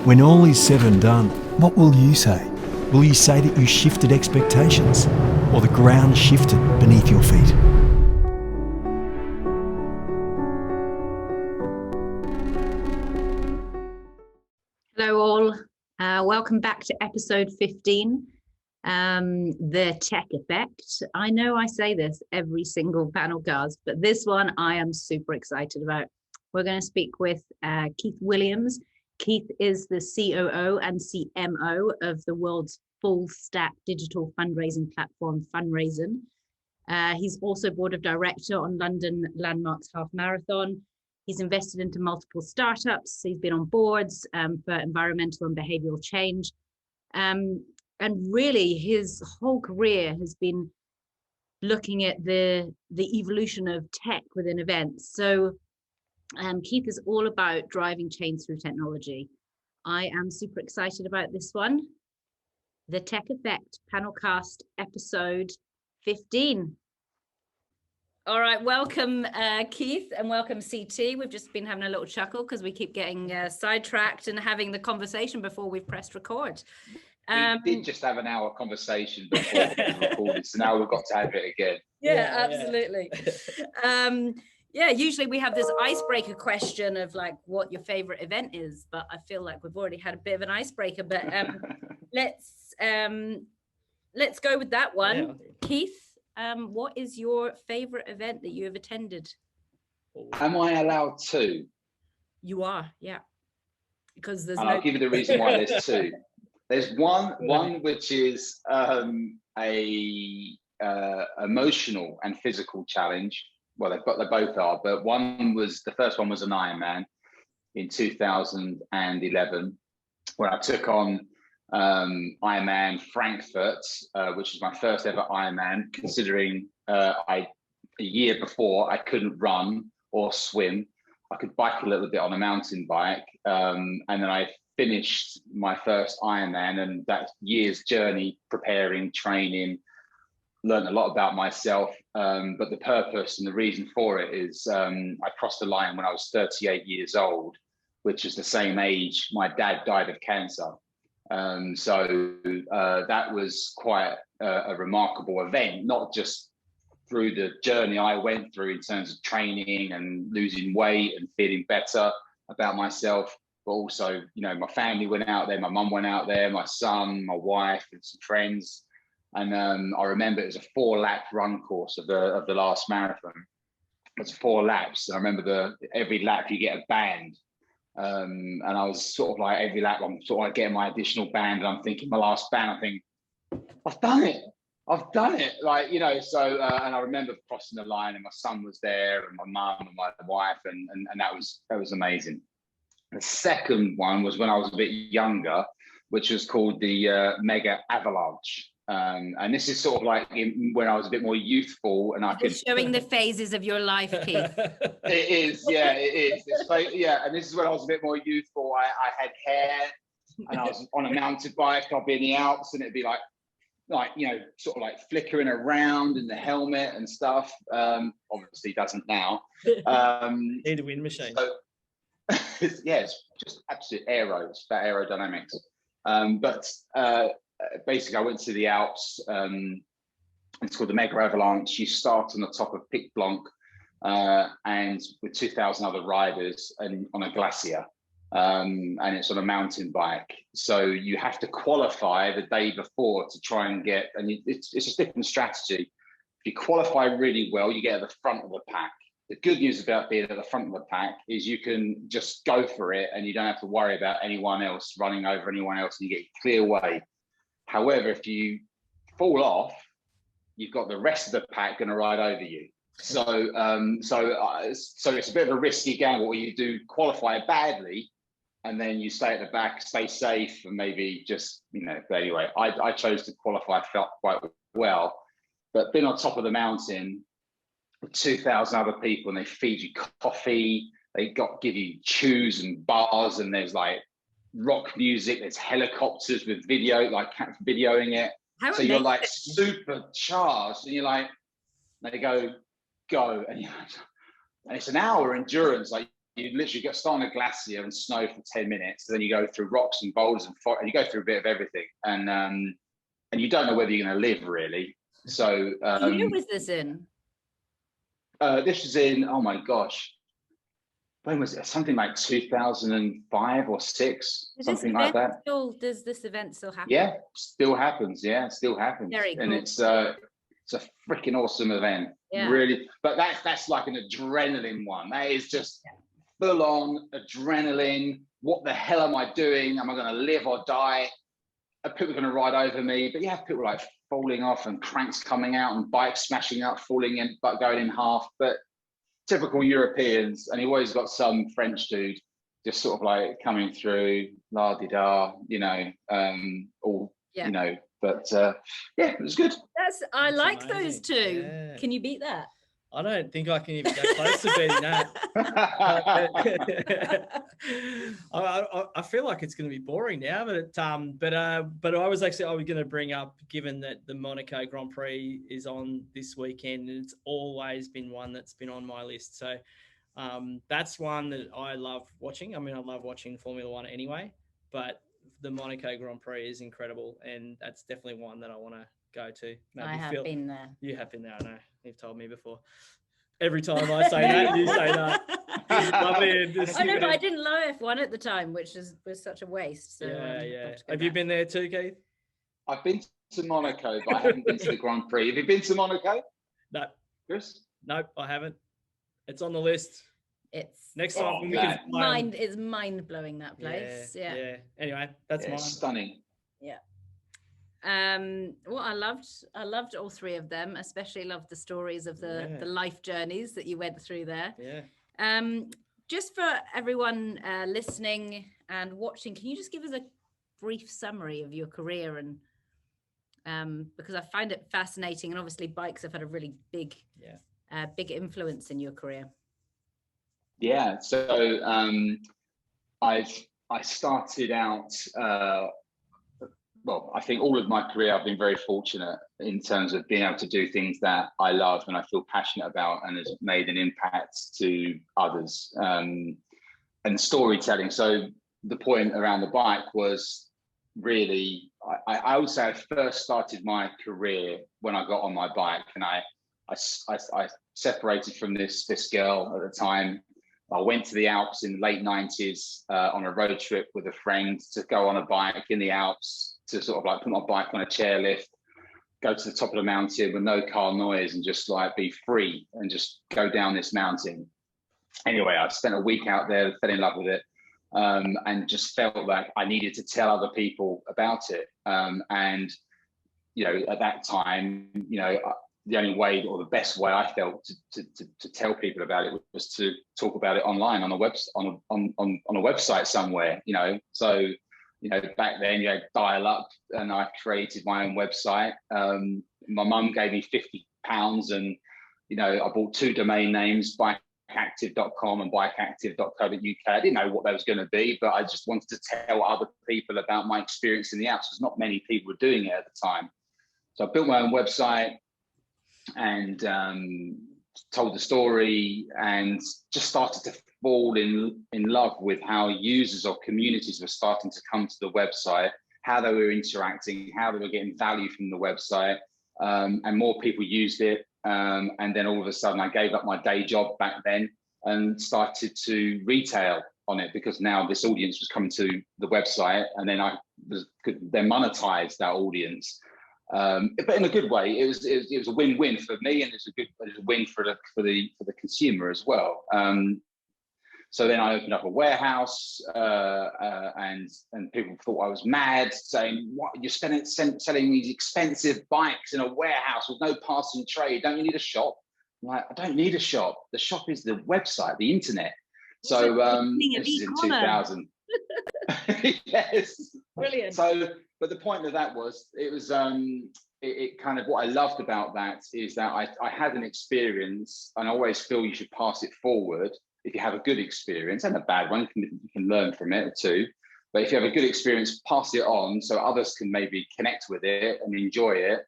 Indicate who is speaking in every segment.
Speaker 1: When all is said and done, what will you say? Will you say that you shifted expectations, or the ground shifted beneath your feet?
Speaker 2: Hello all, welcome back to episode 15, the tech effect. I know I say this every single PanelCast, but this one I am super excited about. We're going to speak with Keith Williams. Keith is the COO and CMO of the world's full stack digital fundraising platform, Fundraising. He's also board of director on London Landmarks Half Marathon. He's invested into multiple startups. He's been on boards for environmental and behavioral change. And really his whole career has been looking at the evolution of tech within events. So Keith is all about driving change through technology. I am super excited about this one. The Tech Effect PanelCast episode 15. All right, welcome Keith and welcome CT. We've just been having a little chuckle because we keep getting sidetracked and having the conversation before we've pressed record.
Speaker 3: We did just have an hour conversation before we recorded, so now we've got to have it again.
Speaker 2: Yeah, absolutely. Yeah, usually we have this icebreaker question of like what your favorite event is, but I feel like we've already had a bit of an icebreaker, but let's go with that one. Yeah. Keith, what is your favorite event that you have attended?
Speaker 3: Am I allowed to?
Speaker 2: You are, yeah. Because there's
Speaker 3: I'll give you the reason why there's two. There's one which is a emotional and physical challenge. Well, they both are, but the first one was an Ironman in 2011 when I took on Ironman Frankfurt, which was my first ever Ironman, considering a year before I couldn't run or swim. I could bike a little bit on a mountain bike, and then I finished my first Ironman, and that year's journey, preparing, training, learned a lot about myself, but the purpose and the reason for it is I crossed the line when I was 38 years old, which is the same age my dad died of cancer. So that was quite a remarkable event, not just through the journey I went through in terms of training and losing weight and feeling better about myself, but also, you know, my family went out there, my mum went out there, my son, my wife, and some friends. And I remember it was a 4-lap run course of the last marathon. It's 4 laps. And I remember every lap you get a band. And I was sort of like, every lap I'm sort of like getting my additional band, and I'm thinking my last band, I think, I've done it. Like, you know, so, and I remember crossing the line and my son was there and my mum and my wife, and that was amazing. The second one was when I was a bit younger, which was called the Mega Avalanche. And this is sort of like when I was a bit more youthful, and I could
Speaker 2: showing the phases of your life, Keith.
Speaker 3: It is, yeah, it is. Yeah, and this is when I was a bit more youthful. I had hair, and I was on a mountain bike. I'd be in the Alps, and it'd be like you know, sort of like flickering around in the helmet and stuff. Obviously doesn't now.
Speaker 4: Need a wind machine.
Speaker 3: So, yeah, it's just absolute it's about aerodynamics. But basically, I went to the Alps. It's called the Mega Avalanche. You start on the top of Pic Blanc, and with 2,000 other riders, and on a glacier, and it's on a mountain bike. So you have to qualify the day before to try and get. And it's a different strategy. If you qualify really well, you get at the front of the pack. The good news about being at the front of the pack is you can just go for it, and you don't have to worry about anyone else running over anyone else, and you get clear way. However, if you fall off, you've got the rest of the pack going to ride over you. So it's a bit of a risky gamble where you do qualify badly, and then you stay at the back, stay safe, and maybe just, you know. But anyway, I chose to qualify, felt quite well, but being on top of the mountain with 2,000 other people, and they feed you coffee, they give you chews and bars, and there's like rock music, there's helicopters with video, like videoing it. So you're like super charged, and you're like, they go, and it's an hour endurance. Like you literally get start on a glacier and snow for 10 minutes, then you go through rocks and boulders and you go through a bit of everything, and you don't know whether you're going to live really. So
Speaker 2: what year was this in?
Speaker 3: This was in, oh my gosh, when was it? Something like 2005 or 6, something like that.
Speaker 2: Does this event still happen?
Speaker 3: Yeah, still happens. Yeah, still happens.
Speaker 2: Very cool.
Speaker 3: And it's a freaking awesome event. Yeah. Really, but that's like an adrenaline one. That is just full on adrenaline. What the hell am I doing? Am I going to live or die? Are people going to ride over me? But you have people like falling off and cranks coming out and bikes smashing up, falling in, but going in half. But typical Europeans, and you always got some French dude just sort of like coming through, la-di-da, you know, you know. But yeah, it was good.
Speaker 2: I like amazing. Those two. Yeah. Can you beat that?
Speaker 4: I don't think I can even get close to beating that. I feel like it's going to be boring now, but I was going to bring up, given that the Monaco Grand Prix is on this weekend, and it's always been one that's been on my list. So that's one that I love watching. I mean, I love watching Formula One anyway, but the Monaco Grand Prix is incredible, and that's definitely one that I want to go to.
Speaker 2: Maybe I have been there.
Speaker 4: You have been there, I know. You've told me before. Every time I say that, you say that.
Speaker 2: I know, but I didn't know F1 at the time, which was such a waste. So
Speaker 4: yeah. Have you been there too, Keith?
Speaker 3: I've been to Monaco, but I haven't been to the Grand Prix. Have you been to Monaco?
Speaker 4: No.
Speaker 3: Chris?
Speaker 4: Nope, I haven't. It's on the list.
Speaker 2: It's
Speaker 4: next time.
Speaker 2: It's mind blowing, that place. Yeah.
Speaker 4: Anyway, that's mine.
Speaker 3: Stunning.
Speaker 2: Yeah. Well, I loved all three of them. Especially loved the stories of the life journeys that you went through there.
Speaker 4: Yeah.
Speaker 2: Just for everyone listening and watching, can you just give us a brief summary of your career? And because I find it fascinating, and obviously bikes have had a really big influence in your career.
Speaker 3: Yeah, so I started out, well, I think all of my career I've been very fortunate in terms of being able to do things that I love and I feel passionate about and has made an impact to others, and storytelling. So the point around the bike was really, I would say I first started my career when I got on my bike, and I separated from this girl at the time. I went to the Alps in the late 90s on a road trip with a friend to go on a bike in the Alps, to sort of like put my bike on a chairlift, go to the top of the mountain with no car noise and just like be free and just go down this mountain. Anyway, I spent a week out there, fell in love with it, and just felt like I needed to tell other people about it. And, you know, at that time, you know, the only way or the best way I felt to tell people about it was to talk about it online on a website somewhere, you know. So, you know, back then you had dial up, and I created my own website. My mum gave me £50, and, you know, I bought 2 domain names, bikeactive.com and bikeactive.co.uk. I didn't know what that was going to be, but I just wanted to tell other people about my experience in the Alps, because not many people were doing it at the time. So I built my own website and told the story, and just started to fall in love with how users or communities were starting to come to the website, how they were interacting, how they were getting value from the website, and more people used it. And then all of a sudden I gave up my day job back then and started to retail on it, because now this audience was coming to the website, and then I could then monetize that audience. But in a good way. It was a win-win for me, and it's a win for the consumer as well. So then I opened up a warehouse, and people thought I was mad, saying, "What, you're selling these expensive bikes in a warehouse with no passing trade? Don't you need a shop?" I'm like, I don't need a shop. The shop is the website, the internet. So this is in 2000. Yes,
Speaker 2: brilliant.
Speaker 3: So, but the point of that was, it was it kind of, what I loved about that is that I had an experience, and I always feel you should pass it forward. If you have a good experience and a bad one, you can learn from it too. But if you have a good experience, pass it on so others can maybe connect with it and enjoy it.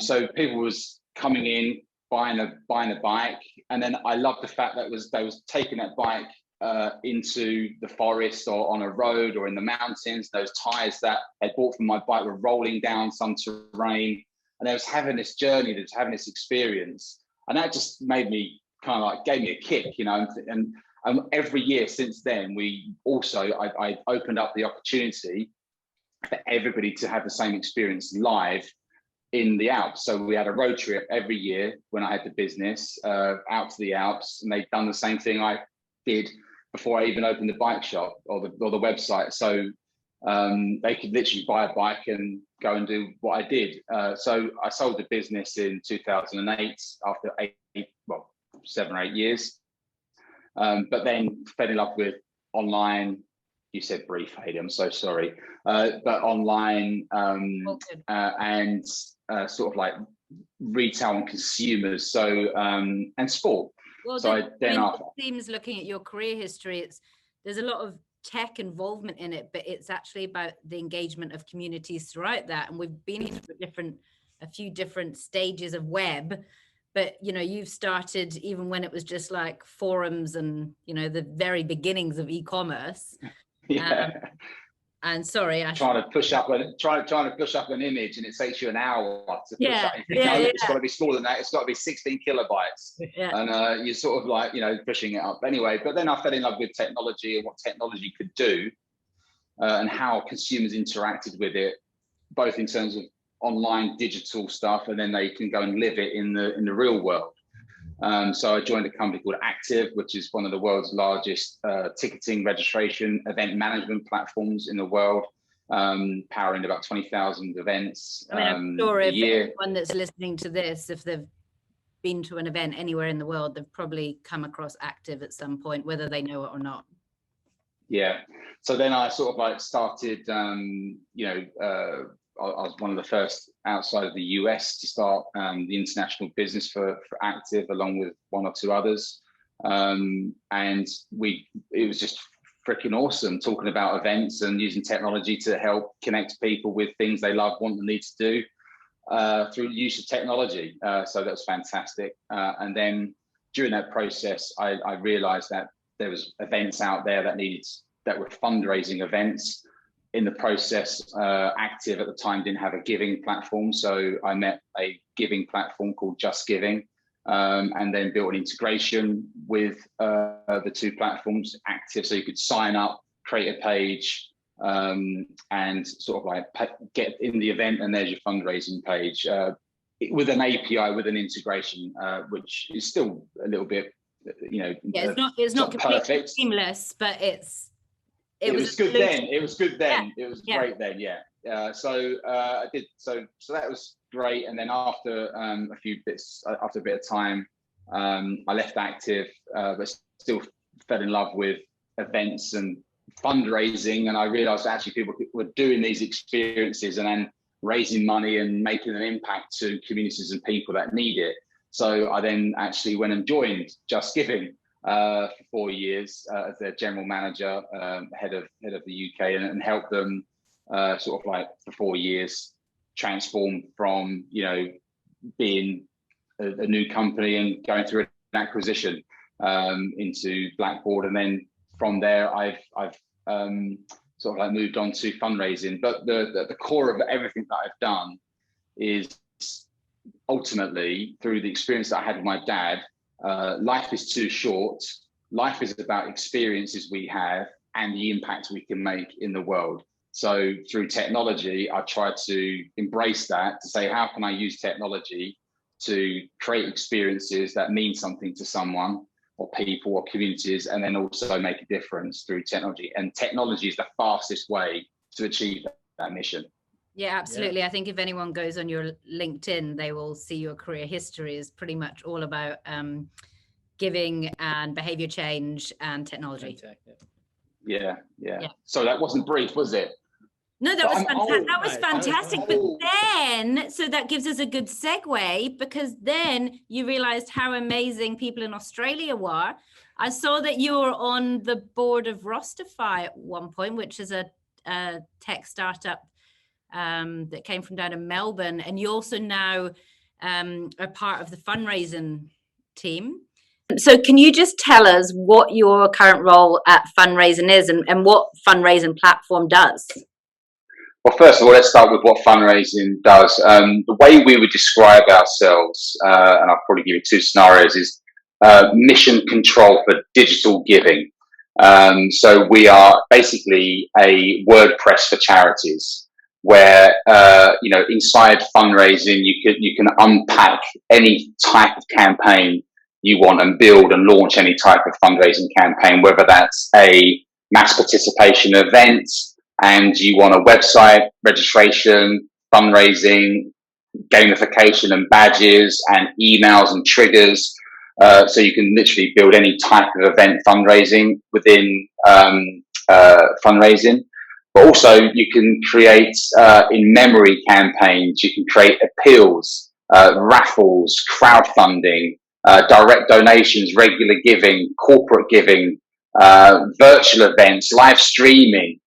Speaker 3: So people was coming in, buying a bike, and then I loved the fact that they was taking that bike into the forest or on a road or in the mountains. Those tires that I bought from my bike were rolling down some terrain, and I was having this journey, having this experience, and that just made me kind of like gave me a kick, you know. And every year since then, I opened up the opportunity for everybody to have the same experience live in the Alps. So we had a road trip every year when I had the business out to the Alps, and they'd done the same thing I did before I even opened the bike shop or the website. So they could literally buy a bike and go and do what I did. So I sold the business in 2008 after 7 or 8 years. But then fell in love with online. You said brief, Hayley, I'm so sorry. But online and sort of like retail and consumers. So and sport.
Speaker 2: Well,
Speaker 3: so
Speaker 2: it seems, looking at your career history, there's a lot of tech involvement in it, but it's actually about the engagement of communities throughout that. And we've been through a few different stages of web, but you know, you've started even when it was just like forums and, you know, the very beginnings of e-commerce.
Speaker 3: Yeah.
Speaker 2: And sorry,
Speaker 3: trying to push up an image, and it takes you an hour to push up. It's got to be smaller than that. It's got to be 16 kilobytes, and you're sort of like, you know, pushing it up. Anyway, but then I fell in love with technology and what technology could do, and how consumers interacted with it, both in terms of online digital stuff, and then they can go and live it in the real world. So I joined a company called Active, which is one of the world's largest ticketing, registration, event management platforms in the world, powering about 20,000 events
Speaker 2: I'm sure
Speaker 3: a
Speaker 2: if
Speaker 3: year.
Speaker 2: anyone that's listening to this, if they've been to an event anywhere in the world, they've probably come across Active at some point, whether they know it or not. Yeah.
Speaker 3: So then I sort of like started, I was one of the first outside of the US to start the international business for Active, along with one or two others. And it was just freaking awesome talking about events and using technology to help connect people with things they love, want, and need to do through the use of technology. So that was fantastic. And then during that process, I realized that there was events out there that were fundraising events. In the process, Active at the time didn't have a giving platform, so I met a giving platform called Just Giving, and then built an integration with the two platforms, Active, so you could sign up, create a page, and sort of like get in the event, and there's your fundraising page with an API, with an integration, which is still a little bit, you know,
Speaker 2: it's not completely
Speaker 3: perfect,
Speaker 2: seamless, but it was
Speaker 3: good then. It was good then.
Speaker 2: Yeah.
Speaker 3: It was great then. Yeah. So I did. So that was great. And then after after a bit of time, I left Active, but still fell in love with events and fundraising. And I realised that actually people were doing these experiences and then raising money and making an impact to communities and people that need it. So I then actually went and joined Just Giving. For 4 years as their general manager, head of the UK, and helped them sort of like for 4 years transform from, you know, being a new company and going through an acquisition into Blackboard, and then from there I've sort of like moved on to fundraising. But the core of everything that I've done is ultimately through the experience that I had with my dad. Life is too short. Life is about experiences we have and the impact we can make in the world. So through technology, I try to embrace that, to say, how can I use technology to create experiences that mean something to someone or people or communities, and then also make a difference through technology. And technology is the fastest way to achieve that mission.
Speaker 2: Yeah, absolutely. Yeah. I think if anyone goes on your LinkedIn, they will see your career history is pretty much all about giving and behavior change and technology.
Speaker 3: Yeah. So that wasn't brief, was it?
Speaker 2: No, that was fantastic. But then, so that gives us a good segue, because then you realized how amazing people in Australia were. I saw that you were on the board of Rosterify at one point, which is a tech startup that came from down in Melbourne, and you also now are part of the fundraising team. So can you just tell us what your current role at fundraising is and what fundraising platform does?
Speaker 3: Well, first of all, let's start with what fundraising does. The way we would describe ourselves, and I'll probably give you two scenarios, is mission control for digital giving. So we are basically a WordPress for charities, where inside fundraising you can unpack any type of campaign you want and build and launch any type of fundraising campaign, whether that's a mass participation event and you want a website, registration, fundraising, gamification and badges and emails and triggers. So you can literally build any type of event fundraising within fundraising. But also you can create in-memory campaigns, you can create appeals, raffles, crowdfunding, direct donations, regular giving, corporate giving, virtual events, live streaming,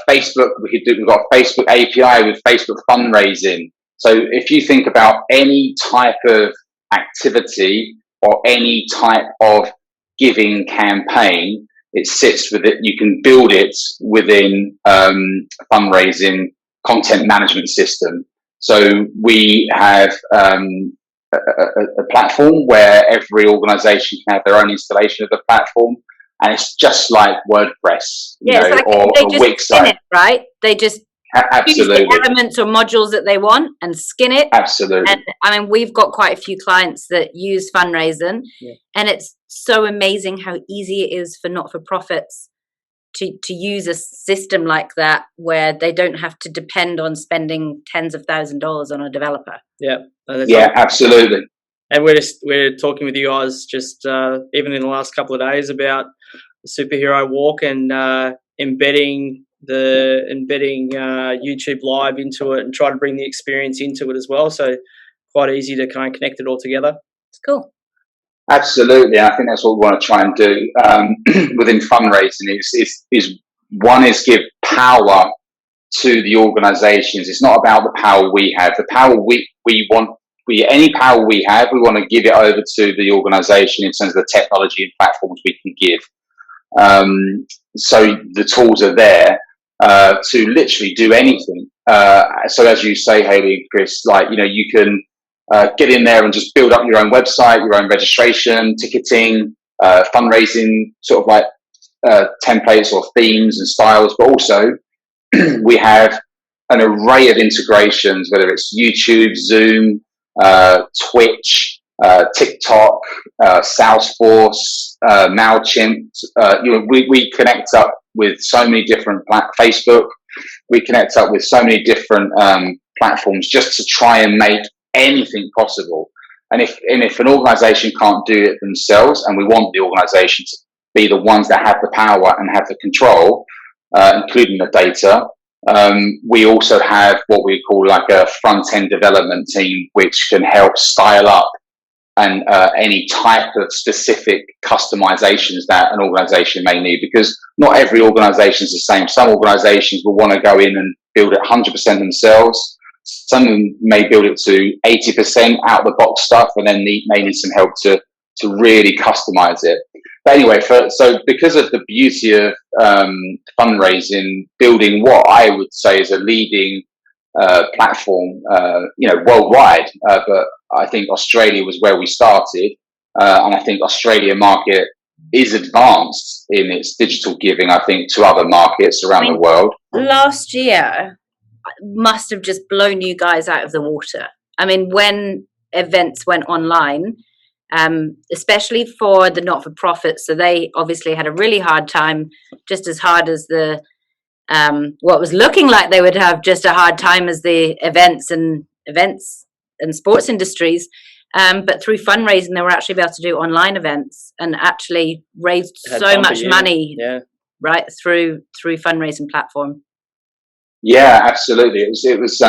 Speaker 3: Facebook. We've got Facebook API with Facebook fundraising. So if you think about any type of activity or any type of giving campaign, it sits with it. You can build it within fundraising content management system. So we have a platform where every organization can have their own installation of the platform, and it's just like WordPress, or
Speaker 2: they just
Speaker 3: Wix
Speaker 2: skin it, right? They just
Speaker 3: absolutely
Speaker 2: use the elements or modules that they want and skin it.
Speaker 3: Absolutely.
Speaker 2: And I mean, we've got quite a few clients that use fundraising, and it's so amazing how easy it is for not-for-profits to use a system like that, where they don't have to depend on spending tens of thousands of dollars on a developer.
Speaker 3: Absolutely.
Speaker 4: And we're talking with you guys just even in the last couple of days about the superhero walk and embedding YouTube Live into it and try to bring the experience into it as well. So quite easy to kind of connect it all together.
Speaker 2: It's cool.
Speaker 3: Absolutely. I think that's what we want to try and do within fundraising is give power to the organizations. It's not about the power we have. The power we want, any power we have, we want to give it over to the organization in terms of the technology and platforms we can give. So the tools are there to literally do anything. So as you say, Hayley and Chris, you can get in there and just build up your own website, your own registration, ticketing, fundraising, sort of like templates or themes and styles. But also we have an array of integrations, whether it's YouTube, Zoom, Twitch, TikTok, Salesforce, MailChimp. We connect up with so many different Facebook. We connect up with so many different platforms just to try and make anything possible. And if an organization can't do it themselves, and we want the organization to be the ones that have the power and have the control, including the data, we also have what we call like a front-end development team, which can help style up and any type of specific customizations that an organization may need, because not every organization is the same. Some organizations will want to go in and build it 100% themselves. Some may build it to 80% out of the box stuff, and then may need some help to really customize it. But anyway, so because of the beauty of fundraising, building what I would say is a leading platform, worldwide. But I think Australia was where we started, and I think Australia market is advanced in its digital giving, I think, to other markets around the world.
Speaker 2: Last year must have just blown you guys out of the water. I mean, when events went online, especially for the not-for-profits, so they obviously had a really hard time, just as hard as the what was looking like they would have just a hard time as the events and sports industries. But through fundraising, they were actually able to do online events and actually raised so much money, right, through fundraising platform.
Speaker 3: Yeah, absolutely. It was.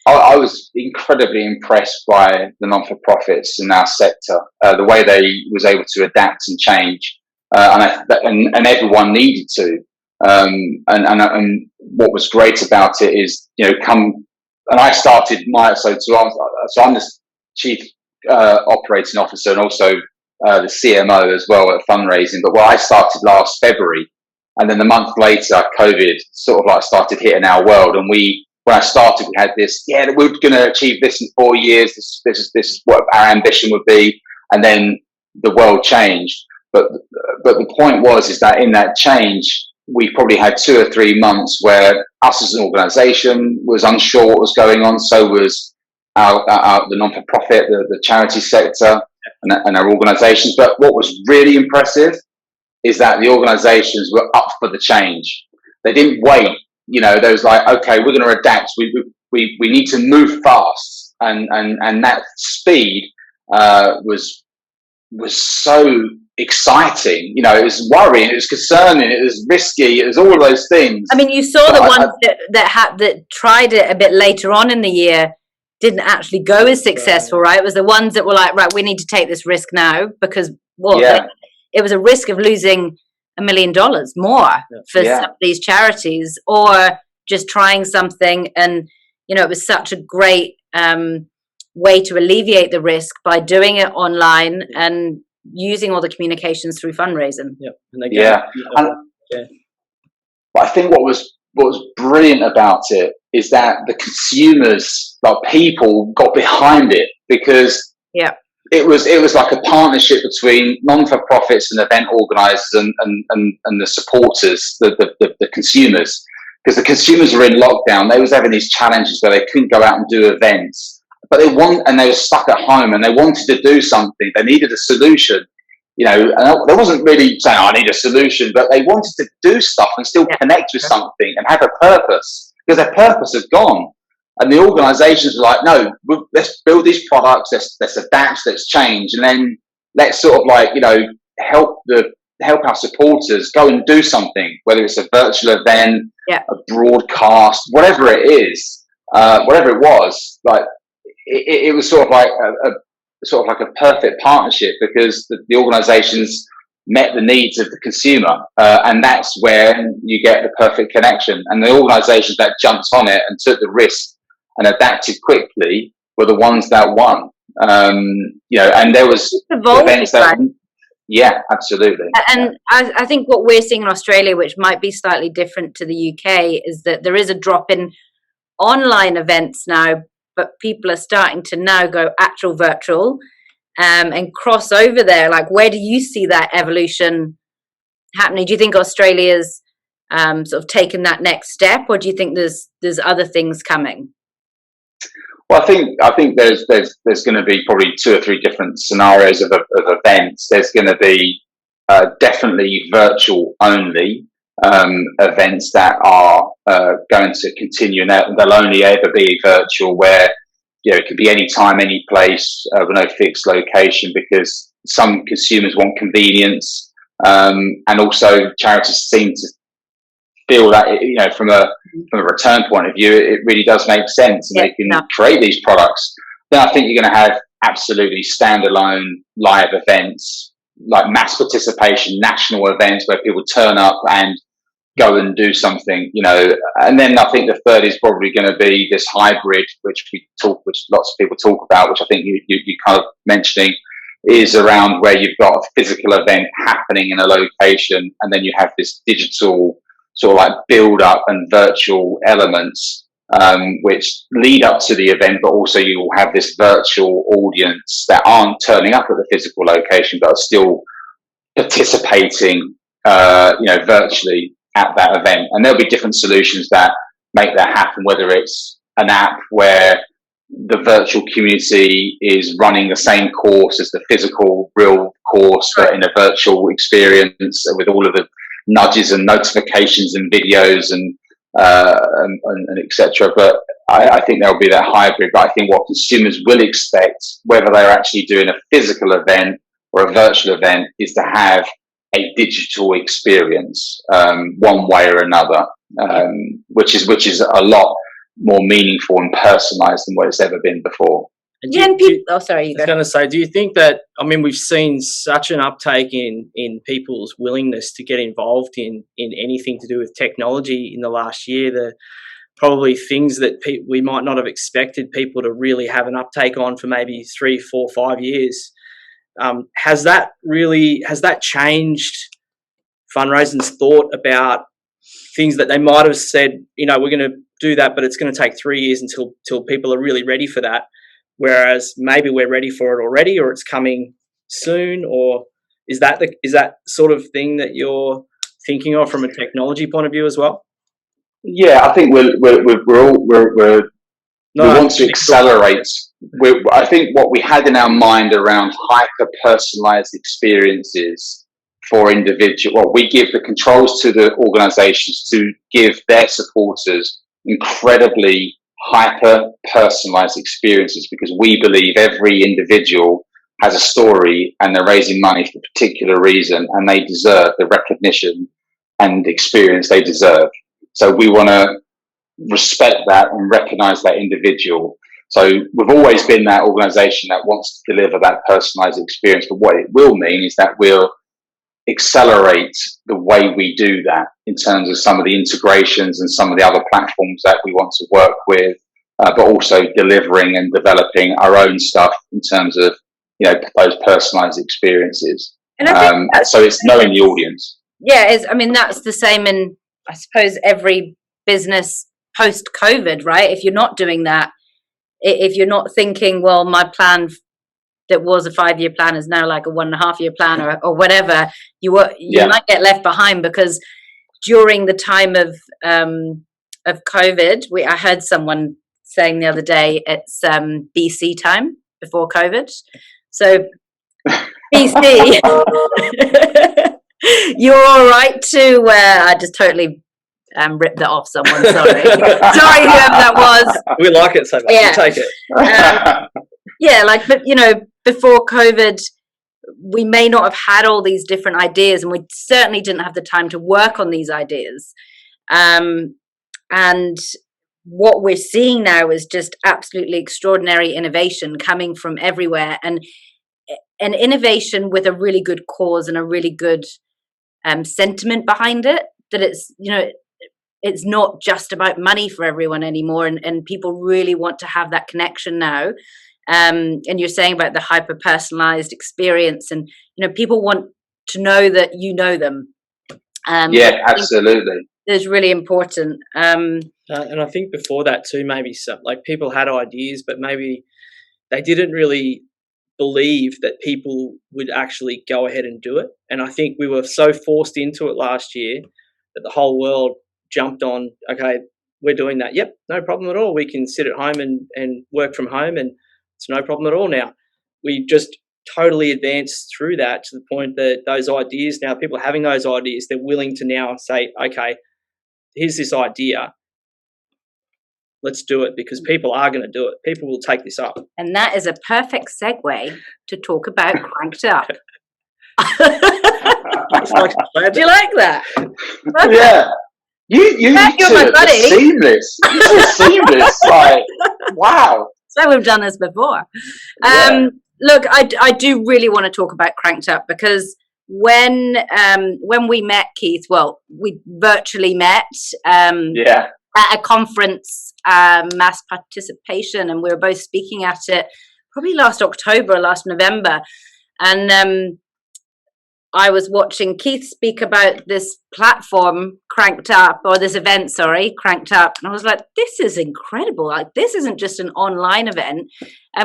Speaker 3: I was incredibly impressed by the non-for-profits in our sector, the way they was able to adapt and change, and everyone needed to. And what was great about it is, and I started so I'm the chief operating officer and also the CMO as well at fundraising. But I started last February, and then the month later, COVID sort of like started hitting our world. And when I started, we had this, we're going to achieve this in 4 years. This is what our ambition would be. And then the world changed. But the point is that in that change, we probably had 2 or 3 months where us as an organisation was unsure what was going on. So was the non-for-profit, the charity sector, and our organisations. But what was really impressive is that the organisations were up for the change. They didn't wait. There was like, okay, we're going to adapt. We need to move fast, and that speed was so exciting. It was worrying, it was concerning, it was risky, it was all of those things.
Speaker 2: I mean, you saw the ones that tried it a bit later on in the year didn't actually go as successful, right? It was the ones that were like, right, we need to take this risk now because it was a risk of losing $1 million more for some of these charities, or just trying something. And it was such a great way to alleviate the risk by doing it online and using all the communications through fundraising.
Speaker 3: But I think what was brilliant about it is that the consumers, like people, got behind it, because it was like a partnership between non-for-profits and event organisers and the supporters, the consumers. Because the consumers were in lockdown, they was having these challenges where they couldn't go out and do events, but they were stuck at home and they wanted to do something. They needed a solution, and they wasn't really saying, I need a solution, but they wanted to do stuff and still connect with something and have a purpose, because their purpose had gone. And the organisations were like, no, let's build these products, let's adapt, let's change, and then let's sort of like, help our supporters go and do something, whether it's a virtual event, a broadcast, whatever it is, whatever it was. Like it was sort of like a perfect partnership, because the organisations met the needs of the consumer, and that's where you get the perfect connection. And the organisations that jumped on it and took the risk and adapted quickly were the ones that won. And there was events that, absolutely.
Speaker 2: And I think what we're seeing in Australia, which might be slightly different to the UK, is that there is a drop in online events now, but people are starting to now go actual virtual and cross over there. Like, where do you see that evolution happening? Do you think Australia's sort of taken that next step, or do you think there's other things coming?
Speaker 3: Well, I think there's going to be probably 2 or 3 different scenarios of events. There's going to be definitely virtual only events that are going to continue, and they'll only ever be virtual, where it could be any time, any place, with no fixed location, because some consumers want convenience, and also charities seem to feel that from a return point of view, it really does make sense, and they can create these products. Then I think you're going to have absolutely standalone live events, like mass participation, national events where people turn up and go and do something, and then I think the third is probably going to be this hybrid, which lots of people talk about, which I think you kind of mentioning, is around where you've got a physical event happening in a location, and then you have this digital sort of like build up and virtual elements, which lead up to the event, but also you will have this virtual audience that aren't turning up at the physical location, but are still participating, virtually at that event. And there'll be different solutions that make that happen, whether it's an app where the virtual community is running the same course as the physical real course, but in a virtual experience with all of the nudges and notifications and videos and etc. But I think there'll be that hybrid. But I think what consumers will expect, whether they're actually doing a physical event or a virtual event, is to have a digital experience, one way or another, which is a lot more meaningful and personalized than what it's ever been before.
Speaker 2: Yeah, and people. Oh, sorry.
Speaker 4: I was going to say, do you think that? I mean, we've seen such an uptake in people's willingness to get involved in anything to do with technology in the last year. The probably things that we might not have expected people to really have an uptake on for maybe 3, 4, 5 years. Has that changed fundraising's thought about things that they might have said, we're going to do that, but it's going to take 3 years until people are really ready for that, whereas maybe we're ready for it already, or it's coming soon? Or is that sort of thing that you're thinking of from a technology point of view as well?
Speaker 3: Yeah, I think we want to accelerate. I think what we had in our mind around hyper-personalized experiences for individuals, we give the controls to the organizations to give their supporters incredibly hyper-personalized experiences, because we believe every individual has a story and they're raising money for a particular reason, and they deserve the recognition and the experience they deserve. So we want to respect that and recognize that individual. So we've always been that organization that wants to deliver that personalized experience, but what it will mean is that we'll accelerate the way we do that in terms of some of the integrations and some of the other platforms that we want to work with, but also delivering and developing our own stuff in terms of those personalized experiences. And so it's knowing the audience.
Speaker 2: Yeah, that's the same in, I suppose, every business post-COVID, right? If you're not doing that, if you're not thinking, well, my plan that was a 5-year plan is now like a 1.5-year plan or whatever, you might get left behind, because during the time of COVID, I heard someone saying the other day, it's BC time, before COVID. So BC, you're all right to I just totally ripped that off someone. Sorry, sorry, whoever that was.
Speaker 4: We like it so much. Yeah. We'll take it.
Speaker 2: But before COVID, we may not have had all these different ideas, and we certainly didn't have the time to work on these ideas. And what we're seeing now is just absolutely extraordinary innovation coming from everywhere, and an innovation with a really good cause and a really good sentiment behind it, that it's not just about money for everyone anymore, and people really want to have that connection now. And you're saying about the hyper-personalized experience, and people want to know that you know them.
Speaker 3: Yeah, absolutely.
Speaker 2: It's really important.
Speaker 4: And I think before that too, maybe people had ideas, but maybe they didn't really believe that people would actually go ahead and do it. And I think we were so forced into it last year that the whole world jumped on, okay, we're doing that. Yep, no problem at all. We can sit at home and work from home, and it's no problem at all now. We just totally advanced through that to the point that those ideas now, people having those ideas, they're willing to now say, okay, here's this idea. Let's do it, because people are going to do it. People will take this up.
Speaker 2: And that is a perfect segue to talk about Cranked Up. Do you like that?
Speaker 3: Yeah. You're my buddy. Seamless. It's seamless. Like, wow.
Speaker 2: So we've done this before. Look, I do really want to talk about Cranked Up, because when we met, Keith, well, we virtually met at a conference, mass participation, and we were both speaking at it probably last October or last November. And I was watching Keith speak about this platform, Cranked Up, or this event, Cranked Up. And I was like, this is incredible. Like, this isn't just an online event.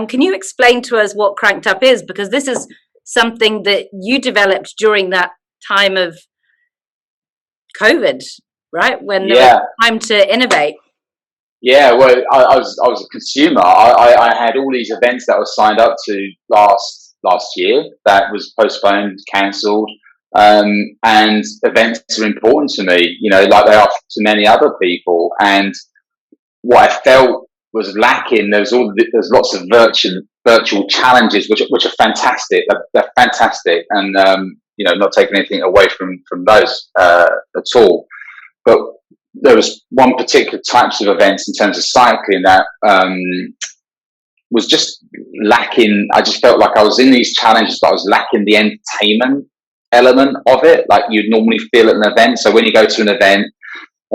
Speaker 2: Can you explain to us what Cranked Up is? Because this is something that you developed during that time of COVID, right? When there was time to innovate.
Speaker 3: Yeah, well, I was a consumer. I had all these events that I was signed up to last year that was postponed, cancelled, and events are important to me, like they are to many other people. And what I felt was lacking, there's lots of virtual challenges which are fantastic. They're fantastic, and not taking anything away from those at all. But there was one particular types of events in terms of cycling that was just lacking. I just felt like I was in these challenges, but I was lacking the entertainment element of it, like you'd normally feel at an event. So when you go to an event,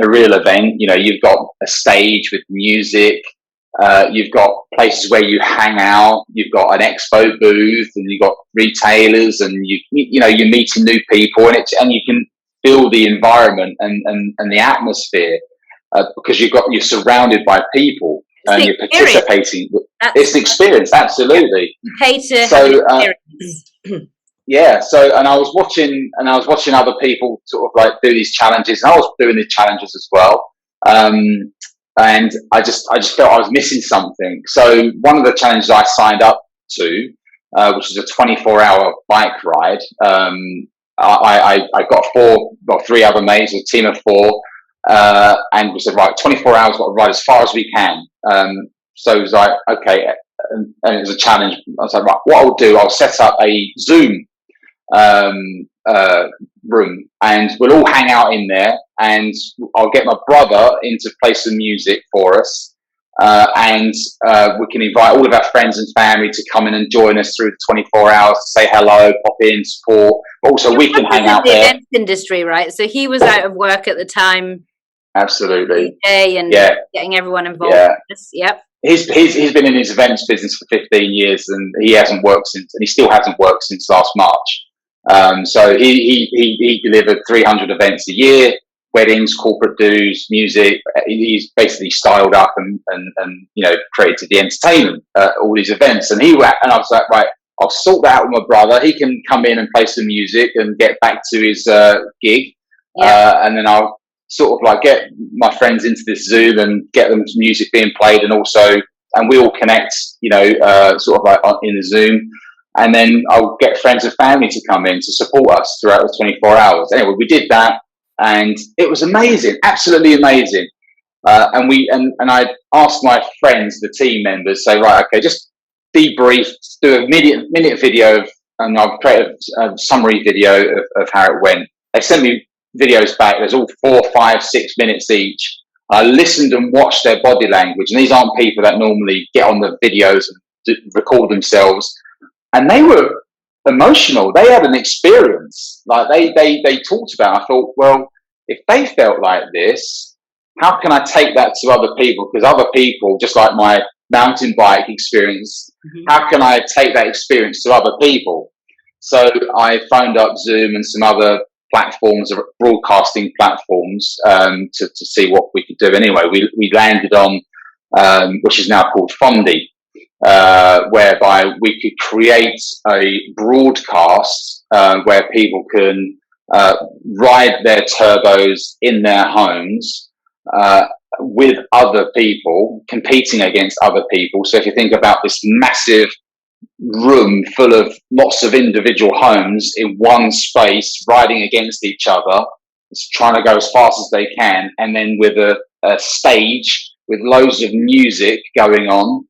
Speaker 3: a real event, you've got a stage with music, You've got places where you hang out. You've got an expo booth, and you've got retailers, and you're meeting new people, and you can feel the environment and the atmosphere because you're surrounded by people and you're participating. It's an experience, absolutely.
Speaker 2: You pay to have an experience.
Speaker 3: Yeah. So, and I was watching other people sort of like do these challenges, and I was doing these challenges as well. And I just felt I was missing something. So one of the challenges I signed up to, which is a 24-hour bike ride, I got three other mates, a team of four, and we said, right, 24 hours, got to ride as far as we can. So it was like, okay, and it was a challenge. I was like, right, what I'll do, I'll set up a Zoom room, and we'll all hang out in there, and I'll get my brother in to play some music for us, and we can invite all of our friends and family to come in and join us through the 24 hours, to say hello, pop in, support. Also, we can hang out there.
Speaker 2: Events industry, right? So he was out of work at the time.
Speaker 3: Absolutely.
Speaker 2: And getting everyone involved.
Speaker 3: Yeah.
Speaker 2: In this. Yep.
Speaker 3: He's been in his events business for 15 years, and he hasn't worked since, and he still hasn't worked since last March. So he delivered 300 events a year, weddings, corporate dues, music. He's basically styled up and created the entertainment, all these events. And I was like, right, I'll sort that out with my brother. He can come in and play some music and get back to his gig. And then I'll sort of like get my friends into this Zoom and get them music being played, and we all connect, sort of like in the Zoom. And then I'll get friends and family to come in to support us throughout the 24 hours. Anyway, we did that, and it was amazing, absolutely amazing. And I asked my friends, the team members, say, right, okay, just debrief, do a minute video and I'll create a summary video of how it went. They sent me videos back. There's all 4, 5, 6 minutes each. I listened and watched their body language, and these aren't people that normally get on the videos and record themselves. And they were emotional. They had an experience. Like they talked about. I thought, well, if they felt like this, how can I take that to other people? Because other people, just like my mountain bike experience, how can I take that experience to other people? So I phoned up Zoom and some other platforms, broadcasting platforms, to see what we could do. Anyway, we landed on, which is now called Fondy, whereby we could create a broadcast where people can ride their turbos in their homes with other people, competing against other people. So if you think about this massive room full of lots of individual homes in one space, riding against each other, trying to go as fast as they can, and then with a stage with loads of music going on,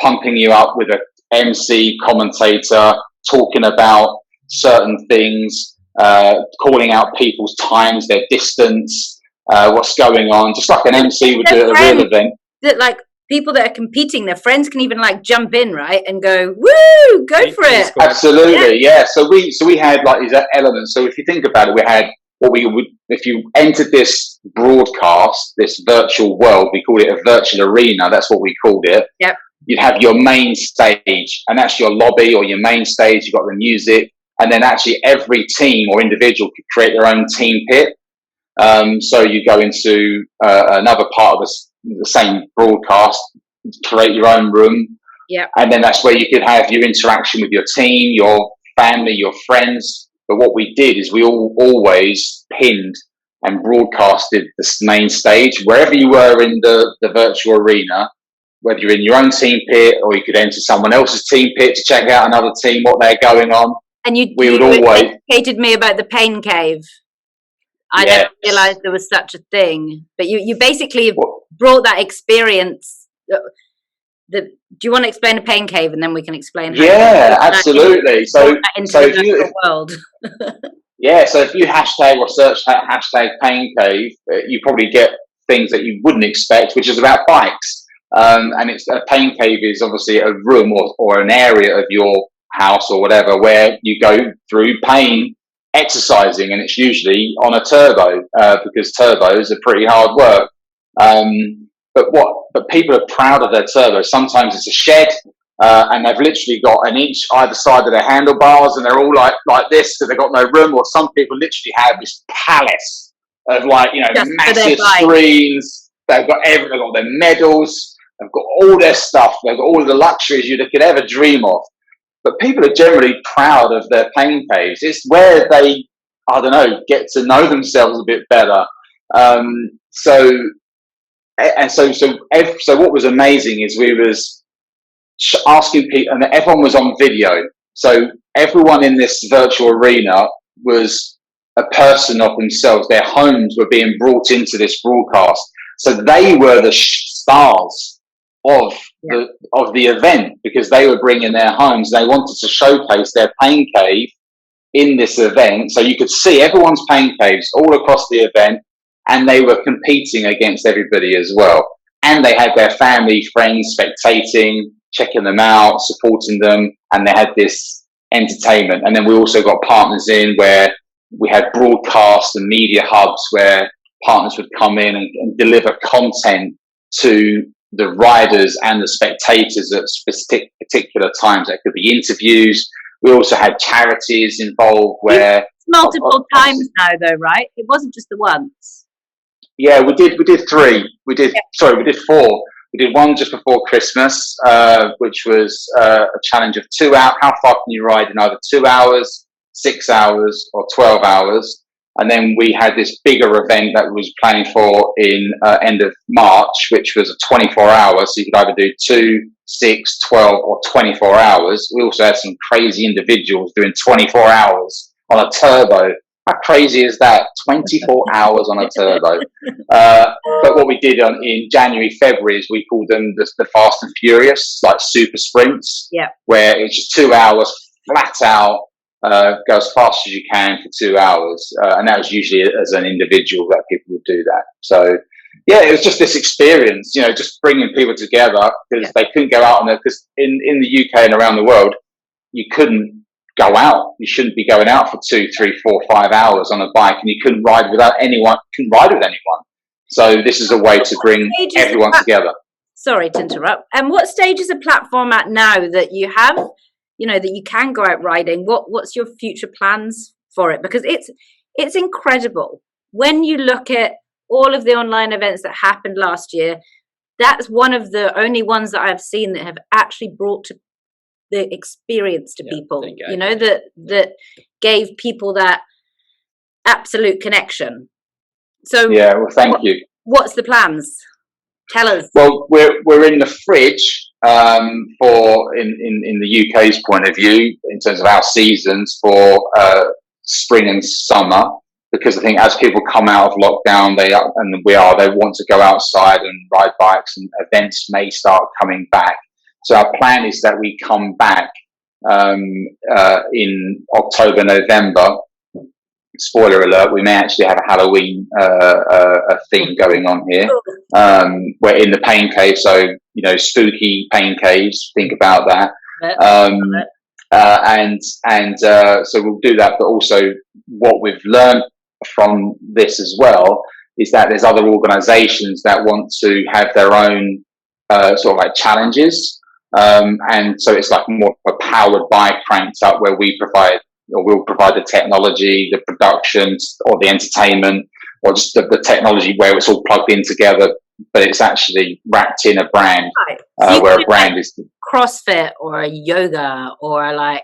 Speaker 3: pumping you up with a MC commentator, talking about certain things, calling out people's times, their distance, what's going on, just like an MC would do at a real event.
Speaker 2: That, like, people that are competing, their friends can even like jump in, right, and go, "Woo, go for it!"
Speaker 3: Absolutely, yeah. So we had like these elements. So if you think about it, we had what we would, if you entered this broadcast, this virtual world, we called it a virtual arena. That's what we called it.
Speaker 2: Yep.
Speaker 3: You'd have your main stage, and that's your lobby or your main stage. You've got the music, and then actually every team or individual could create their own team pit. So you go into another part of the same broadcast, create your own room.
Speaker 2: Yeah. And
Speaker 3: then that's where you could have your interaction with your team, your family, your friends. But what we did is we always pinned and broadcasted this main stage wherever you were in the virtual arena, whether you're in your own team pit or you could enter someone else's team pit to check out another team, what they're going on.
Speaker 2: And you educated me about the pain cave. I never realized there was such a thing, but you basically brought that experience. Do you want to explain the pain cave, and then we can explain how?
Speaker 3: Yeah, absolutely. So
Speaker 2: if you world.
Speaker 3: Yeah, so if you hashtag or search hashtag pain cave, you probably get things that you wouldn't expect, which is about bikes. And it's a pain cave is obviously a room or an area of your house or whatever where you go through pain exercising, and it's usually on a turbo because turbos are pretty hard work. but people are proud of their turbo. Sometimes it's a shed, and they've literally got an inch either side of their handlebars, and they're all like this because they've got no room. Or some people literally have this palace of
Speaker 2: Just
Speaker 3: massive screens. They've got everything. They've got their medals. They've got all their stuff. They've got all of the luxuries you could ever dream of. But people are generally proud of their pain caves. It's where they, I don't know, get to know themselves a bit better. So what was amazing is we was asking people, and everyone was on video. So everyone in this virtual arena was a person of themselves. Their homes were being brought into this broadcast. So they were the stars of the event, because they were bringing their homes. They wanted to showcase their pain cave in this event, so you could see everyone's pain caves all across the event, and they were competing against everybody as well. And they had their family, friends spectating, checking them out, supporting them, and they had this entertainment. And then we also got partners in where we had broadcast and media hubs where partners would come in and deliver content to the riders and the spectators at particular times. That could be interviews. We also had charities involved where
Speaker 2: multiple times now, though, right? It wasn't just the once.
Speaker 3: Yeah, we did 3. We did 4. We did one just before Christmas, which was a challenge of 2 hours. How far can you ride in either 2 hours, 6 hours, or 12 hours? And then we had this bigger event that we was planning for in end of March, which was a 24 hours. So you could either do 2, 6, 12, or 24 hours. We also had some crazy individuals doing 24 hours on a turbo. How crazy is that? 24 hours on a turbo. But what we did in January, February is we called them the Fast and Furious, like super sprints, where it's just 2 hours flat out. Go as fast as you can for 2 hours, and that was usually as an individual that people would do that. So yeah, it was just this experience, just bringing people together, because they couldn't go out on there, because in the UK and around the world you couldn't go out. You shouldn't be going out for 2, 3, 4, 5 hours on a bike, and you couldn't ride without anyone. Couldn't ride with anyone. So this is a way to bring everyone together. Sorry
Speaker 2: to interrupt. And what stage is the platform at now that you have? That you can go out riding. What's your future plans for it? Because it's incredible. When you look at all of the online events that happened last year, that's one of the only ones that I've seen that have actually brought to the experience to people, that gave people that absolute connection. So
Speaker 3: yeah, well, thank you.
Speaker 2: What's the plans? Tell us.
Speaker 3: Well, we're in the fridge for in the UK's point of view in terms of our seasons for spring and summer, because I think as people come out of lockdown, they want to go outside and ride bikes, and events may start coming back. So our plan is that we come back in October, November. Spoiler alert, we may actually have a Halloween theme going on here. We're in the pain cave, so spooky pain caves. Think about that. So we'll do that. But also, what we've learned from this as well is that there's other organisations that want to have their own sort of like challenges, and so it's like more powered by Cranked Up, where we'll provide the technology, the production, or the entertainment, or just the technology where it's all plugged in together, but it's actually wrapped in a brand,
Speaker 2: right.
Speaker 3: Where a brand is
Speaker 2: CrossFit or yoga or
Speaker 3: so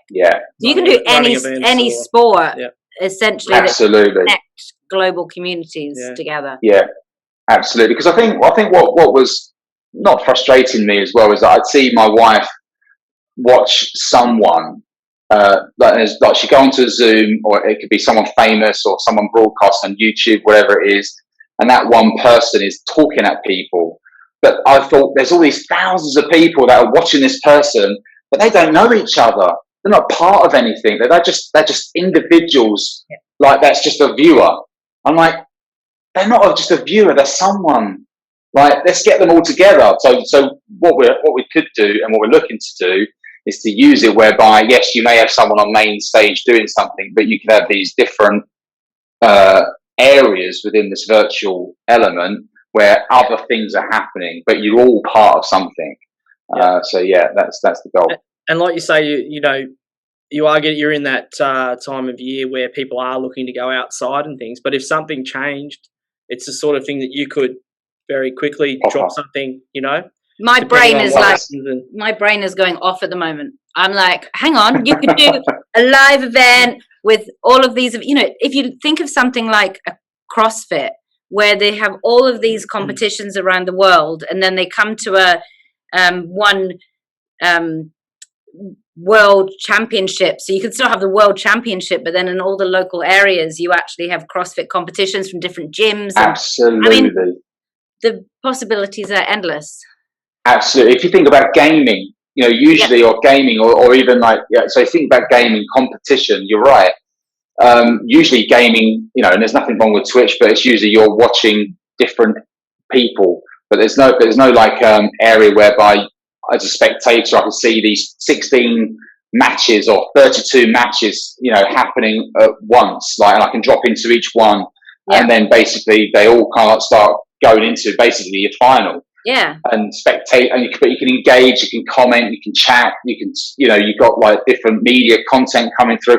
Speaker 2: you can do any sport essentially,
Speaker 3: absolutely,
Speaker 2: that connect global communities together.
Speaker 3: Yeah, absolutely. Because I think what was not frustrating me as well is that I'd see my wife watch someone. Like she go onto Zoom, or it could be someone famous or someone broadcast on YouTube, whatever it is, and that one person is talking at people. But I thought there's all these thousands of people that are watching this person, but they don't know each other. They're not part of anything. They're just individuals. Yeah. Like that's just a viewer. I'm like, they're not just a viewer. They're someone. Like, let's get them all together. So what we could do and what we're looking to do is to use it whereby, yes, you may have someone on main stage doing something, but you could have these different areas within this virtual element where other things are happening, but you're all part of something. So yeah, that's the goal.
Speaker 4: And like you say, you know, you're in that time of year where people are looking to go outside and things. But if something changed, it's the sort of thing that you could very quickly drop something, you know.
Speaker 2: My brain is going off at the moment. I'm like, hang on, you could do a live event with all of these, you know, if you think of something like a CrossFit, where they have all of these competitions around the world, and then they come to a one world championship. So you can still have the world championship, but then in all the local areas, you actually have CrossFit competitions from different gyms.
Speaker 3: Absolutely.
Speaker 2: I mean, the possibilities are endless.
Speaker 3: Absolutely. If you think about gaming, you know, usually or gaming or even like, so you think about gaming competition, you're right. Usually gaming, you know, and there's nothing wrong with Twitch, but it's usually you're watching different people, but there's no like area whereby as a spectator I can see these 16 matches or 32 matches, you know, happening at once, like, and I can drop into each one, and then basically they all kind of start going into basically your final. Yeah. And spectate, and you can engage, you can comment, you can chat, you can, you know, you've got like different media content coming through.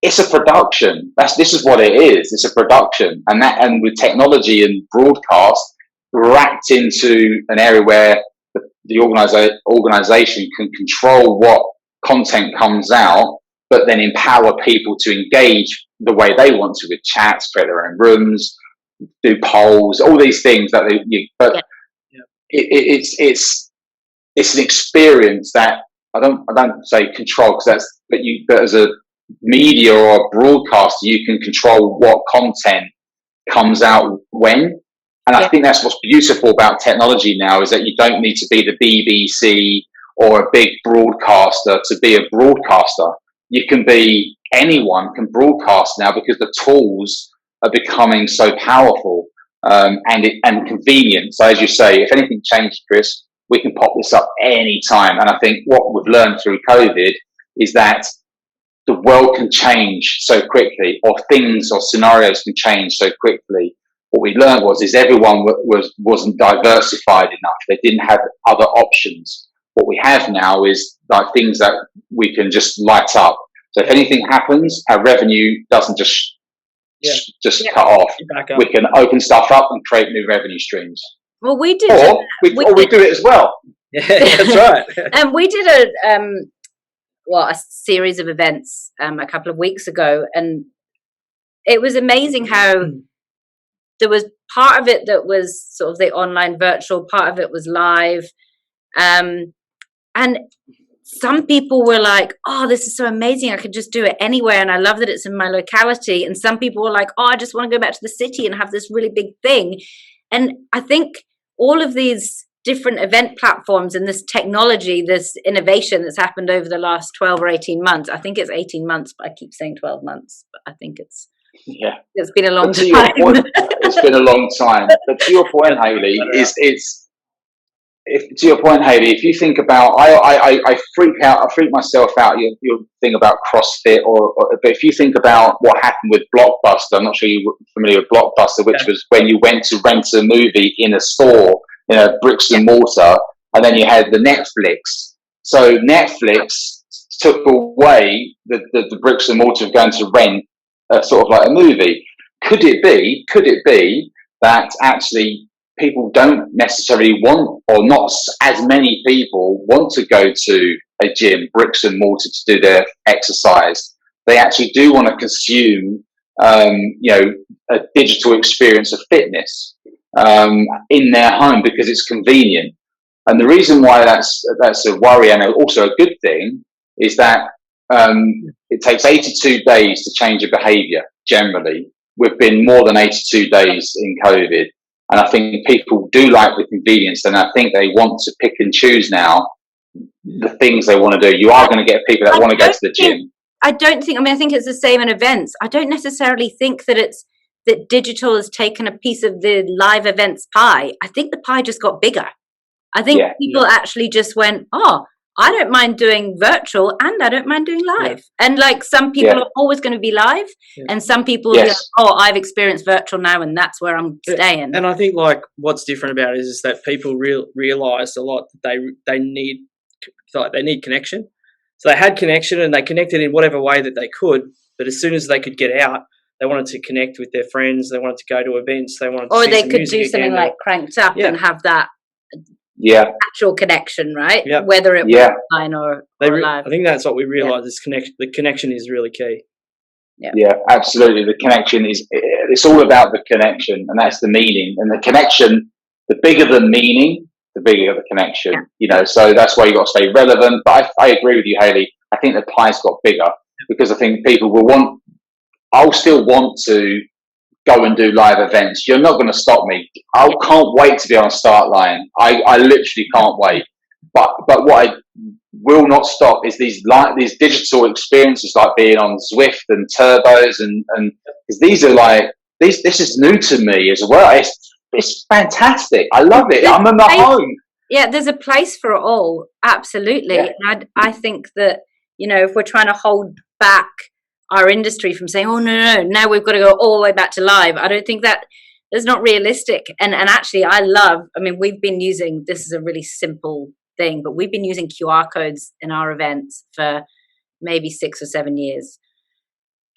Speaker 3: It's a production. This is what it is. It's a production, and with technology and broadcast wrapped into an area where the organization can control what content comes out, but then empower people to engage the way they want to with chats, create their own rooms, do polls, all these things that it's an experience that I don't say control, because but as a media or a broadcaster, you can control what content comes out when. And I think that's what's beautiful about technology now, is that you don't need to be the BBC or a big broadcaster to be a broadcaster. You can be, anyone can broadcast now, because the tools are becoming so powerful and convenient. So as you say, if anything changes, Chris, we can pop this up any time. And I think what we've learned through COVID is that the world can change so quickly, or things or scenarios can change so quickly. What we learned is everyone wasn't diversified enough. They didn't have other options. What we have now is like things that we can just light up. So if anything happens, our revenue doesn't just cut off. We can open stuff up and create new revenue streams.
Speaker 2: Well, we did,
Speaker 3: or we do it as well.
Speaker 4: Yeah, that's right.
Speaker 2: And we did a series of events a couple of weeks ago, and it was amazing how there was part of it that was sort of the online virtual, part of it was live, and some people were like, oh, this is so amazing, I could just do it anywhere, and I love that it's in my locality. And some people were like, oh, I just want to go back to the city and have this really big thing. And I think all of these different event platforms and this technology, this innovation that's happened over the last 12 or 18 months, I think it's 18 months, but I keep saying 12 months, but I think it's been a long time.
Speaker 3: It's been a long time. But to your point, Hayley, if you think about, I freak myself out. Your thing about CrossFit, but if you think about what happened with Blockbuster, I'm not sure you're familiar with Blockbuster, which was when you went to rent a movie in a store, in a bricks and mortar, and then you had the Netflix. So Netflix took away the bricks and mortar of going to rent sort of like a movie. Could it be that actually people don't necessarily want, or not as many people want to go to a gym, bricks and mortar, to do their exercise? They actually do want to consume, a digital experience of fitness in their home, because it's convenient. And the reason why that's a worry, and also a good thing, is that it takes 82 days to change a behaviour. Generally, we've been more than 82 days in COVID. And I think people do like the convenience, and I think they want to pick and choose now the things they want to do. You are going to get people that want to go to the gym.
Speaker 2: I think it's the same in events. I don't necessarily think that that digital has taken a piece of the live events pie. I think the pie just got bigger. I think people actually just went, oh, I don't mind doing virtual and I don't mind doing live. And like some people are always going to be live and some people will be like, oh, I've experienced virtual now and that's where I'm staying.
Speaker 4: And I think like what's different about it is that people realised a lot that they need connection. So they had connection and they connected in whatever way that they could, but as soon as they could get out, they wanted to connect with their friends, they wanted to go to events, they wanted to see
Speaker 2: they could do something like Cranked Up and have that actual connection, right?
Speaker 4: Yep.
Speaker 2: Whether it was online or live.
Speaker 4: I think that's what we realised is the connection is really key.
Speaker 3: Yeah, absolutely. The connection it's all about the connection, and that's the meaning. And the connection, the bigger the meaning, the bigger the connection. So that's why you got to stay relevant. But I agree with you, Hayley. I think the pie's got bigger because I think people will I'll still want to go and do live events. You're not going to stop me. I can't wait to be on a start line. I literally can't wait. But what I will not stop is these digital experiences, like being on Zwift and Turbos, and because these are like this is new to me as well. It's fantastic. I love it. I'm in my home.
Speaker 2: Yeah, there's a place for it all. Absolutely. Yeah. And I think that if we're trying to hold back our industry from saying, oh no, now we've got to go all the way back to live, I don't think that is not realistic. And actually we've been using, this is a really simple thing, but we've been using QR codes in our events for maybe 6 or 7 years.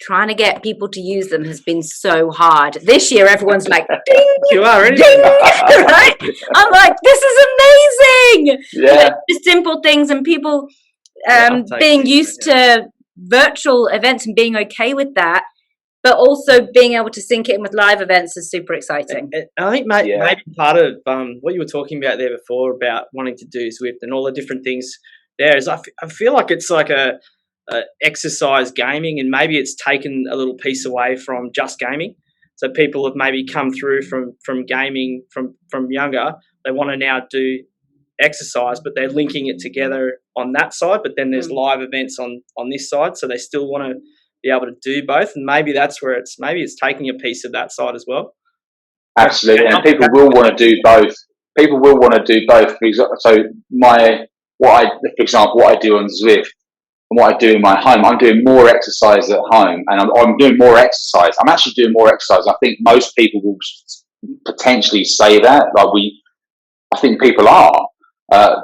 Speaker 2: Trying to get people to use them has been so hard. This year everyone's like, ding,
Speaker 4: QR,
Speaker 2: ding, right? I'm like, this is amazing.
Speaker 3: Yeah.
Speaker 2: The simple things, and people being used to virtual events and being okay with that, but also being able to sync it in with live events is super exciting.
Speaker 4: And I think maybe part of what you were talking about there before about wanting to do Zwift and all the different things there is I feel like it's like a exercise gaming, and maybe it's taken a little piece away from just gaming. So people have maybe come through from gaming from younger. They want to now do exercise, but they're linking it together on that side, but then there's live events on this side, so they still want to be able to do both, and maybe that's where it's taking a piece of that side as well.
Speaker 3: Absolutely, and people will want to do both. So what I do on Zwift and what I do in my home, I'm doing more exercise at home, and I'm doing more exercise. I'm actually doing more exercise. I think most people will potentially say that, I think people are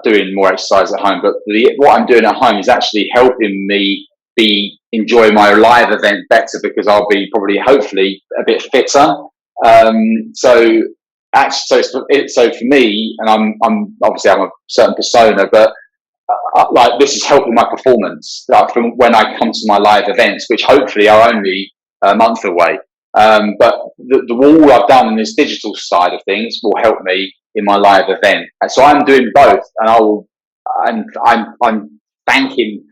Speaker 3: doing more exercise at home, but what I'm doing at home is actually helping me enjoy my live event better, because I'll be hopefully a bit fitter. So for me, and I'm obviously I'm a certain persona, but this is helping my performance from when I come to my live events, which hopefully are only a month away. But all I've done in this digital side of things will help me in my live event. And so I'm doing both, and I'm thanking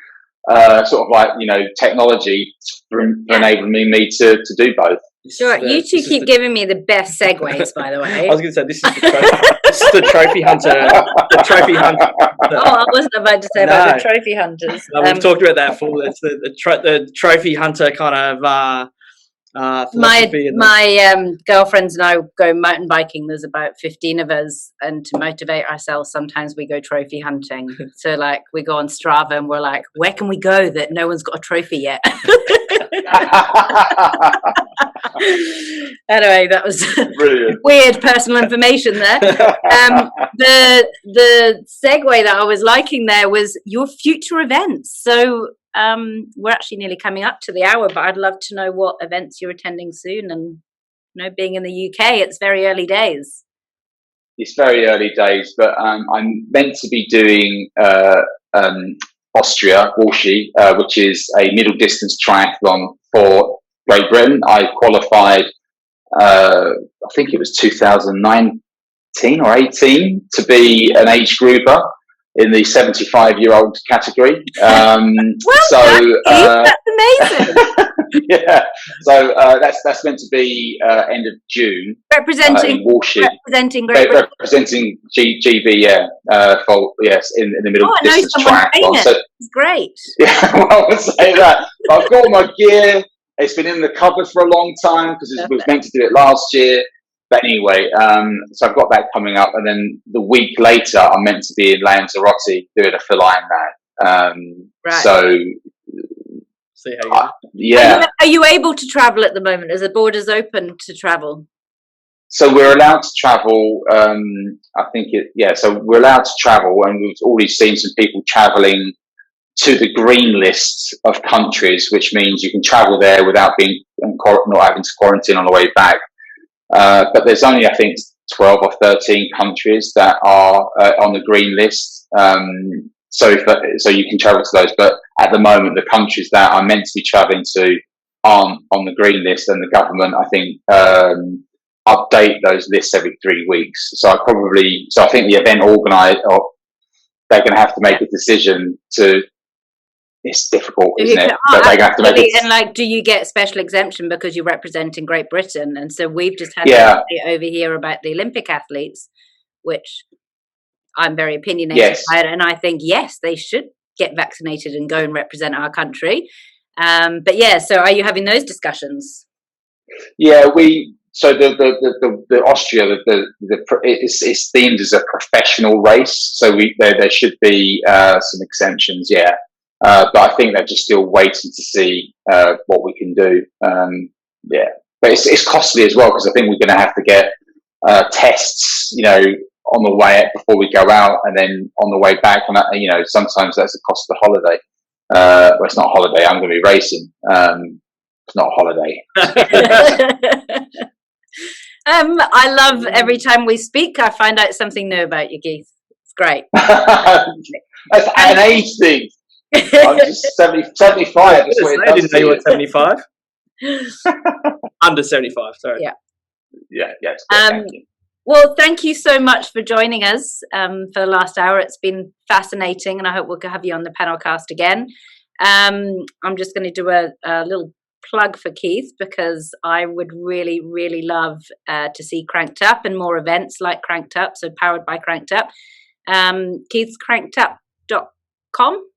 Speaker 3: technology for enabling me to do both.
Speaker 2: Sure, you two keep giving me the best segues, by the way.
Speaker 4: I was going to say, this is the trophy hunter. The trophy hunter.
Speaker 2: I wasn't about to say about the trophy hunters.
Speaker 4: No, we've talked about that before. It's the trophy hunter kind of philosophy.
Speaker 2: My girlfriends and I go mountain biking. There's about 15 of us, and to motivate ourselves, sometimes we go trophy hunting. So we go on Strava and we're like, where can we go that no one's got a trophy yet? Anyway, that was
Speaker 3: brilliant.
Speaker 2: Weird personal information there. The segue that I was liking there was your future events. So we're actually nearly coming up to the hour, but I'd love to know what events you're attending soon. And being in the UK, it's very early days.
Speaker 3: It's very early days, but I'm meant to be doing Austria, Walshy, which is a middle distance triathlon for Great Britain. I qualified, I think it was 2019 or 18, to be an age grouper in the 75-year-old category.
Speaker 2: That's amazing.
Speaker 3: Yeah, so that's meant to be end of June.
Speaker 2: Representing Great Britain.
Speaker 3: Representing GB, in the middle distance triathlon. So
Speaker 2: it's great.
Speaker 3: Yeah, well, I would say that. I've got all my gear. It's been in the cupboard for a long time because it was meant to do it last year. But anyway, so I've got that coming up, and then the week later, I'm meant to be in Lanzarote doing a full Ironman.
Speaker 2: Right.
Speaker 3: So
Speaker 4: See how you go.
Speaker 3: yeah.
Speaker 2: Are you able to travel at the moment? Are the borders open to travel?
Speaker 3: So we're allowed to travel. So we're allowed to travel, and we've already seen some people traveling to the green list of countries, which means you can travel there without not having to quarantine on the way back. But there's only, I think, 12 or 13 countries that are on the green list. So you can travel to those. But at the moment, the countries that I'm meant to be traveling to aren't on the green list, and the government, I think, update those lists every 3 weeks. So I think the event organizer, they're going to have to make a decision to. It's difficult, isn't it? But they're going to have to make it.
Speaker 2: And like, do you get special exemption because you're representing Great Britain? And so we've just had over here about the Olympic athletes, which I'm very opinionated about, and I think yes, they should get vaccinated and go and represent our country. But yeah, so are you having those discussions?
Speaker 3: Yeah, So the Austria, it's themed as a professional race. So there should be some exemptions, yeah. But I think they're just still waiting to see what we can do. Yeah, but it's costly as well, because I think we're going to have to get tests, on the way out before we go out, and then on the way back. And sometimes that's the cost of the holiday. Well, it's not a holiday. I'm going to be racing. It's not a holiday.
Speaker 2: I love every time we speak, I find out something new about you, Keith. It's great.
Speaker 3: That's an age thing. I'm just 75.
Speaker 4: I didn't know you were 75. Under 75, sorry.
Speaker 2: Yeah.
Speaker 3: Yeah, yes.
Speaker 2: Well, thank you so much for joining us for the last hour. It's been fascinating, and I hope we'll have you on the PanelCast again. I'm just going to do a little plug for Keith, because I would really, really love to see Cranked Up and more events like Cranked Up, so powered by Cranked Up. Keith's crankedup.com.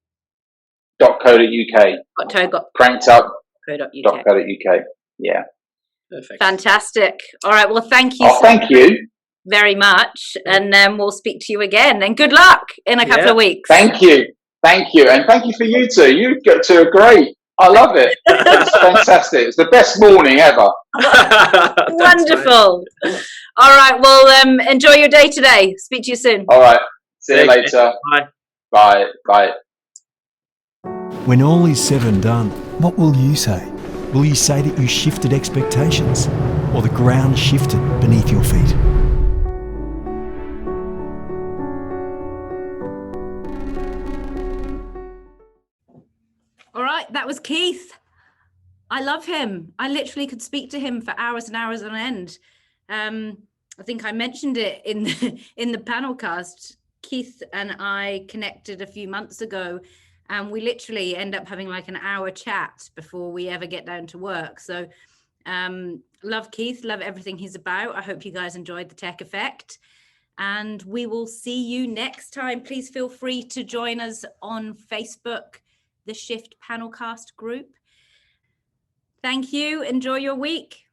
Speaker 3: .co.uk. Crankedup.co.uk. Yeah.
Speaker 4: Perfect.
Speaker 2: Fantastic. All right. Well, thank you.
Speaker 3: Thank you
Speaker 2: very much, and we'll speak to you again. And good luck in a couple of weeks.
Speaker 3: Thank you, and thank you for you two. You two are great. I love it. It's fantastic. It's the best morning ever.
Speaker 2: Wonderful. All right. Well, enjoy your day today. Speak to you soon.
Speaker 3: All right. See you later.
Speaker 4: Bye.
Speaker 3: Bye.
Speaker 1: When all is said and done, what will you say? Will you say that you shifted expectations, or the ground shifted beneath your feet?
Speaker 2: All right, that was Keith. I love him. I literally could speak to him for hours and hours on end. I think I mentioned it in the PanelCast. Keith and I connected a few months ago, and we literally end up having like an hour chat before we ever get down to work. So love Keith, love everything he's about. I hope you guys enjoyed the Tech Effect, and we will see you next time. Please feel free to join us on Facebook, the Shift PanelCast group. Thank you. Enjoy your week.